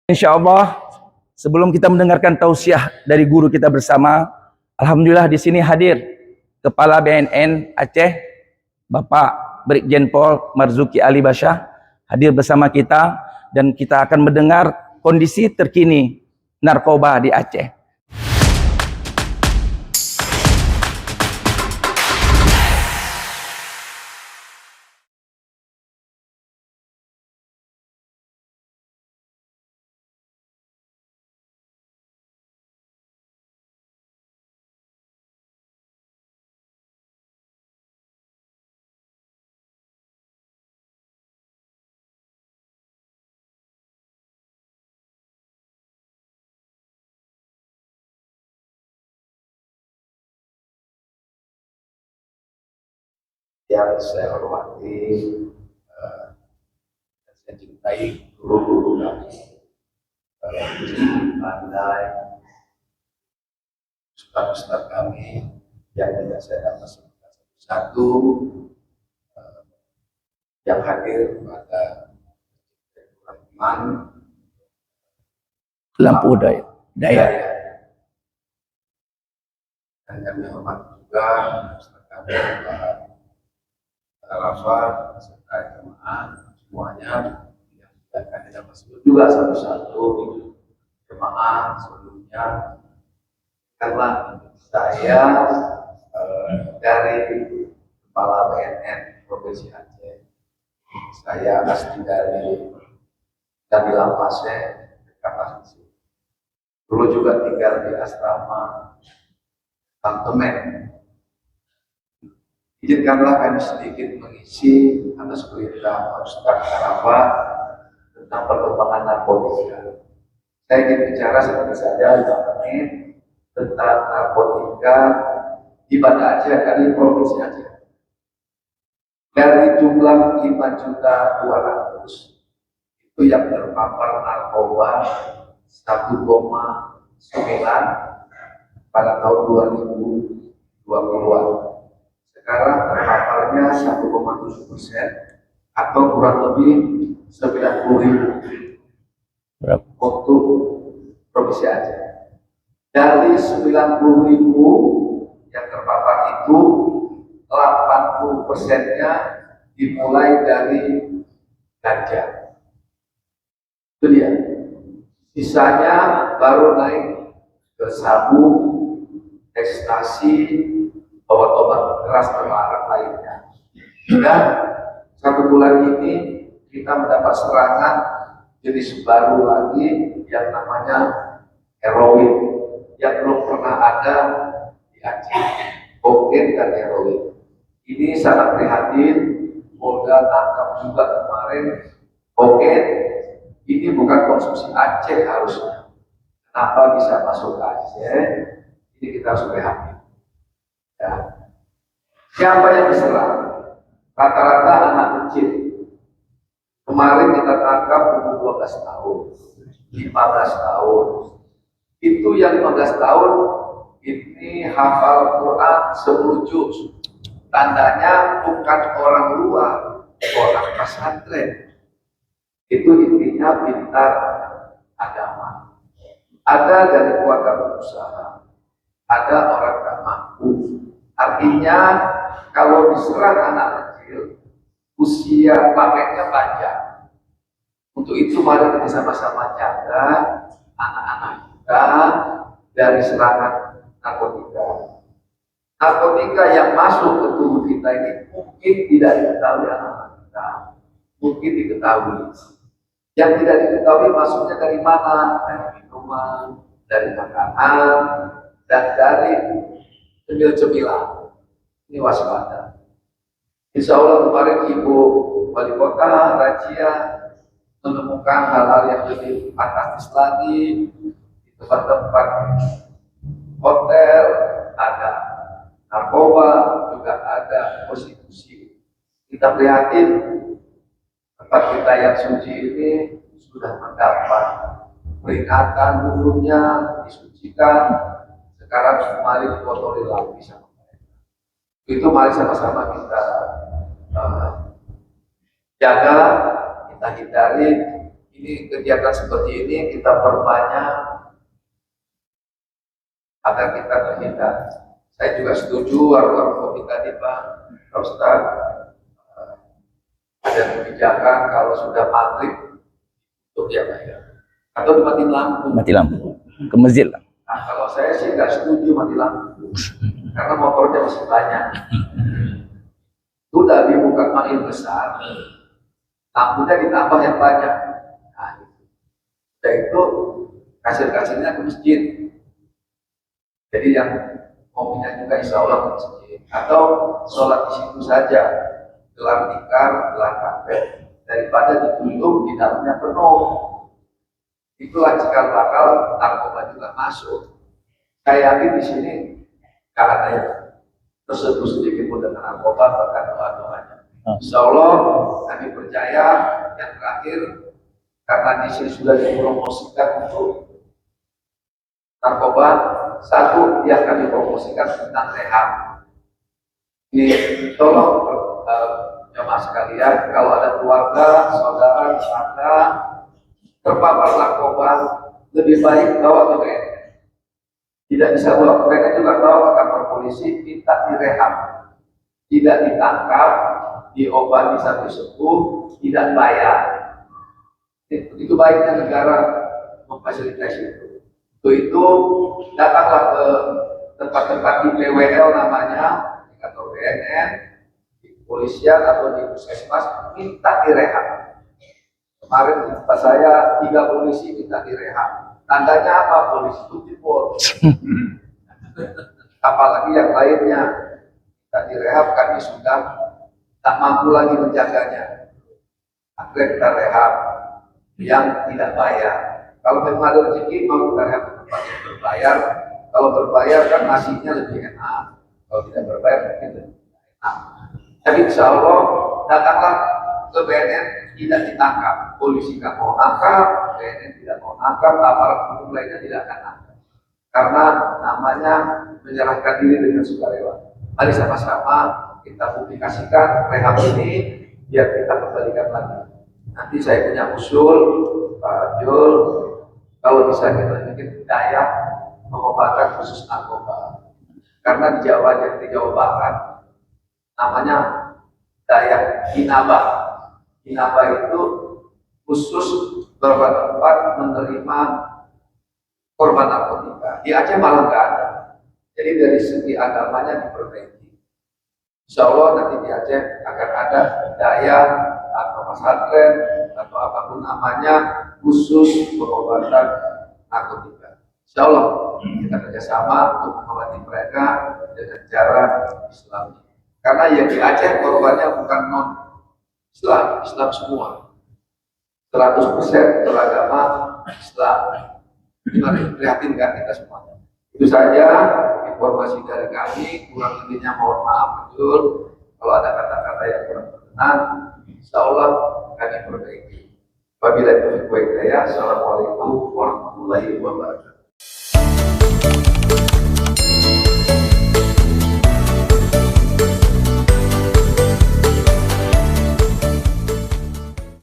Insya Allah, sebelum kita mendengarkan tausiah dari guru kita bersama, alhamdulillah di sini hadir Kepala BNN Aceh, Bapak Brigjen Pol Marzuki Ali Basyah, hadir bersama kita dan kita akan mendengar kondisi terkini narkoba di Aceh. Yang saya hormati, saya cintai guru-guru kami, pandai, ustaz-ustaz kami yang tidak saya dapat sebutkan satu-satu, yang hadir pada teman Lampu Daya. Dan kami hormati juga ustaz kami Pak Rafa serta jemaah semuanya yang sudah kami dapat sebut juga satu-satu jemaah sebelumnya. Karena saya dari Kepala BNN Provinsi Aceh, saya asli dari Lampase, dekat. Dulu juga tinggal di asrama Pantemen. Izinkanlah kami sedikit mengisi atas perintah Pak Ustaz Arafa tentang perkembangan narkotika. Saya ingin bicara seperti saja 5 menit tentang narkotika di Banda Aceh dari Provinsi Aceh. Dari jumlah 5.200.000 itu yang terpapar narkoba 1,9 pada tahun 2020-an. Sekarang terpaparnya 1,7% atau kurang lebih 90.000 untuk Provinsi Aceh. Dari 90.000 yang terpapar itu 80%-nya dimulai dari ganja. Itu dia. Sisanya baru naik ke sabu, ekstasi, obat-obat keras terlarang lainnya. Dan 1 bulan ini kita mendapat serangan jenis baru lagi yang namanya heroin yang belum pernah ada di Aceh, kokain dan heroin. Ini sangat prihatin. Polda tangkap juga kemarin kokain. Ini bukan konsumsi Aceh harusnya. Kenapa bisa masuk ke Aceh? Ini kita harus prihatin. Ya. Siapa yang diserang? Rata-rata anak kecil. Kemarin kita tangkap umur 12 tahun, 15 tahun. Itu yang 15 tahun ini hafal Quran 10 juz. Tandanya bukan orang luar, orang pesantren. Itu intinya pintar agama. Ada dari keluarga pengusaha, ada orang tak mampu. Artinya kalau diserang anak kecil, usia pakainya panjang. Untuk itu mari kita sama-sama jaga anak-anak kita dari serangan narkotika. Narkotika yang masuk ke tubuh kita ini mungkin tidak diketahui anak-anak kita, mungkin diketahui. Yang tidak diketahui masuknya dari mana? Dari minuman, dari makanan, dan dari cemil-cemilan. Ini waspada. Insya Allah kemarin Ibu Wali Kota Rajia menemukan hal-hal yang lebih fantastis lagi di tempat-tempat hotel, ada narkoba, juga ada prostitusi. Kita prihatin tempat kita yang suci ini sudah mendapat peringatan dulunya, disucikan, sekarang mari dikotori lagi sama mereka. Itu mari sama-sama kita jaga, kita hindari. ini kegiatan seperti ini kita perbanyak agar kita terhindar. Saya juga setuju warung kopi tadi Pak Ustaz, ada kebijakan kalau sudah maghrib untuk ya Pak ya, atau dimatiin lampu. Mati lampu. Ke masjid lah. Nah, kalau saya sih nggak setuju mati lampu, karena motornya masih banyak. Sudah dibuka makin besar, lampunya ditambah yang banyak. Nah, itu kasir-kasirnya ke masjid. Jadi yang kopinya juga insya Allah ke masjid. Atau sholat di situ saja, gelar tikar, gelar kafe, daripada ditunduk di dalamnya penuh. Itulah cikal bakal narkoba juga masuk. Saya yakin di sini nggak ada yang tersentuh sedikit pun dengan narkoba, bahkan doa-doanya. Insya Allah kami percaya yang terakhir, karena di sini sudah dipromosikan untuk narkoba, satu yang kami promosikan tentang rehab. Ini tolong jemaah sekalian, kalau ada keluarga, saudara, tetangga terpapar narkoba, lebih baik bawa ke BNN. Tidak bisa bawa ke BNN juga bawa ke kantor polisi, minta direhab, tidak ditangkap, diobati sampai sembuh, tidak bayar. Itu baiknya negara memfasilitasi itu. Itu datanglah ke tempat-tempat di PWL namanya, di kantor BNN, di kepolisian atau di puskesmas, minta direhab. Kemarin tempat saya 3 polisi minta direhab. Tandanya apa? Polisi itu tipor. Apalagi yang lainnya minta direhab, kami sudah tak mampu lagi menjaganya. Akhirnya kita rehab yang tidak bayar. Kalau memang ada rezeki mau kita rehab tempat yang berbayar. Kalau berbayar kan nasinya lebih enak. Kalau tidak berbayar mungkin lebih enak. Tapi insya Allah datanglah ke BNN, tidak ditangkap. Polisi nggak mau nangkap, BNN tidak mau nangkap, aparat hukum lainnya tidak akan nangkap. Karena namanya menyerahkan diri dengan sukarela. Mari sama-sama kita publikasikan rehab ini biar kita kembalikan lagi. Nanti saya punya usul, Pak Jul, kalau bisa kita bikin daya pengobatan khusus narkoba. Karena di Jawa Barat namanya daya Hinaba. Hinaba itu khusus tempat menerima korban narkotika. Di Aceh malah nggak ada. Jadi dari segi agamanya diperbaiki. Insya Allah nanti di Aceh akan ada daya atau pesantren atau apapun namanya khusus pengobatan narkotika. Insya Allah kita kerjasama untuk mengobati mereka dengan cara Islam. Karena yang di Aceh korbannya bukan non Islam, Islam semua. 100% beragama Islam. Gimana? Prihatin kan kita semuanya. Itu saja informasi dari kami. Kurang lebihnya mohon maaf betul. Kalau ada kata-kata yang kurang berkenan, insya Allah kami perbaiki. Wabillahi taufiq wal hidayah. Assalamualaikum warahmatullahi wabarakatuh.